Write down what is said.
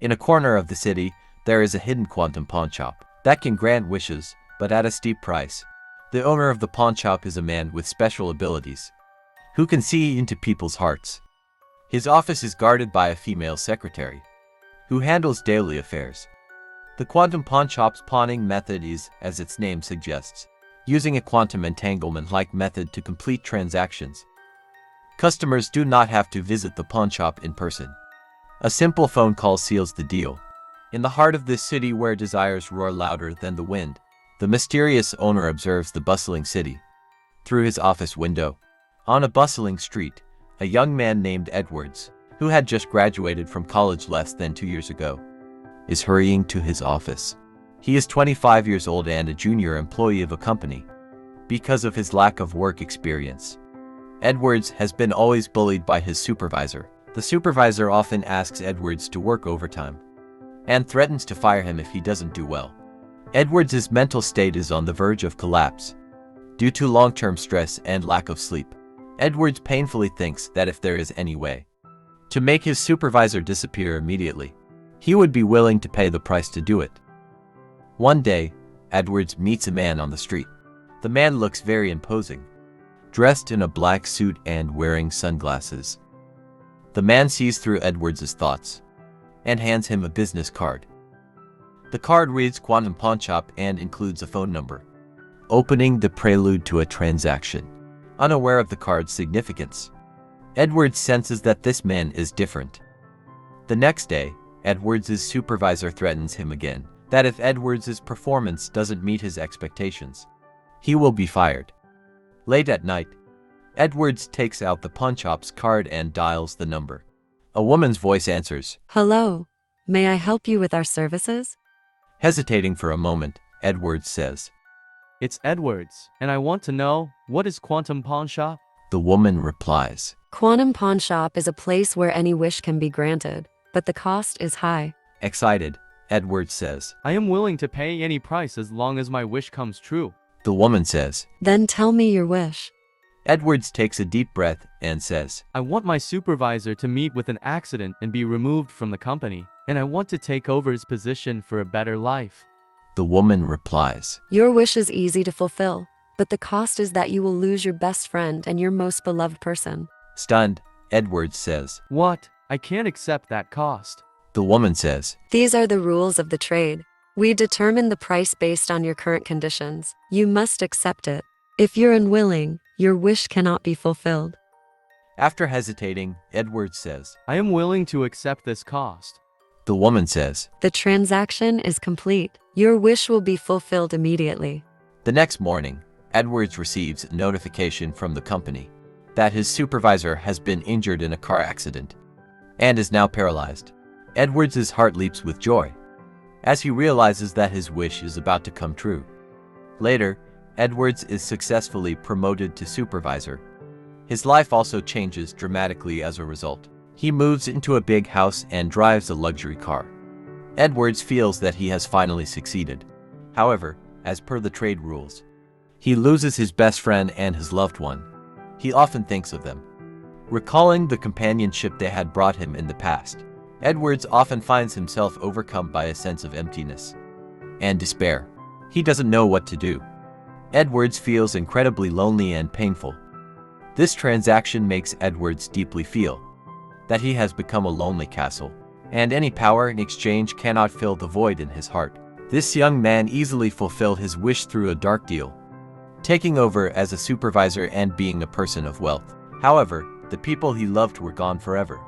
In a corner of the city, there is a hidden quantum pawnshop that can grant wishes, but at a steep price. The owner of the pawnshop is a man with special abilities, who can see into people's hearts. His office is guarded by a female secretary, who handles daily affairs. The quantum pawnshop's pawning method is, as its name suggests, using a quantum entanglement-like method to complete transactions. Customers do not have to visit the pawnshop in person. A simple phone call seals the deal. In the heart of this city where desires roar louder than the wind, the mysterious owner observes the bustling city through his office window. On a bustling street, a young man named Edwards, who had just graduated from college less than 2 years ago, is hurrying to his office. He is 25 years old and a junior employee of a company. Because of his lack of work experience, Edwards has been always bullied by his supervisor. The supervisor often asks Edwards to work overtime and threatens to fire him if he doesn't do well. Edwards' mental state is on the verge of collapse due to long-term stress and lack of sleep. Edwards painfully thinks that if there is any way to make his supervisor disappear immediately, he would be willing to pay the price to do it. One day, Edwards meets a man on the street. The man looks very imposing, dressed in a black suit and wearing sunglasses. The man sees through Edwards' thoughts and hands him a business card. The card reads Quantum Pawnshop and includes a phone number, opening the prelude to a transaction. Unaware of the card's significance, Edwards senses that this man is different. The next day, Edwards' supervisor threatens him again that if Edwards' performance doesn't meet his expectations, he will be fired. Late at night, Edwards takes out the pawnshop's card and dials the number. A woman's voice answers. Hello, may I help you with our services? Hesitating for a moment, Edwards says, It's Edwards, and I want to know, what is Quantum Pawnshop? The woman replies. Quantum Pawnshop is a place where any wish can be granted, but the cost is high. Excited, Edwards says. I am willing to pay any price as long as my wish comes true. The woman says. Then tell me your wish. Edwards takes a deep breath and says, I want my supervisor to meet with an accident and be removed from the company, and I want to take over his position for a better life. The woman replies. Your wish is easy to fulfill, but the cost is that you will lose your best friend and your most beloved person. Stunned, Edwards says. What? I can't accept that cost. The woman says. These are the rules of the trade. We determine the price based on your current conditions. You must accept it. If you're unwilling, your wish cannot be fulfilled. After hesitating, Edwards says. I am willing to accept this cost. The woman says. The transaction is complete. Your wish will be fulfilled immediately. The next morning, Edwards receives a notification from the company that his supervisor has been injured in a car accident and is now paralyzed. Edwards' heart leaps with joy as he realizes that his wish is about to come true. Later, Edwards is successfully promoted to supervisor. His life also changes dramatically as a result. He moves into a big house and drives a luxury car. Edwards feels that he has finally succeeded. However, as per the trade rules, he loses his best friend and his loved one. He often thinks of them, recalling the companionship they had brought him in the past. Edwards often finds himself overcome by a sense of emptiness and despair. He doesn't know what to do. Edwards feels incredibly lonely and painful. This transaction makes Edwards deeply feel that he has become a lonely castle, and any power in exchange cannot fill the void in his heart. This young man easily fulfilled his wish through a dark deal, taking over as a supervisor and being a person of wealth. However, the people he loved were gone forever.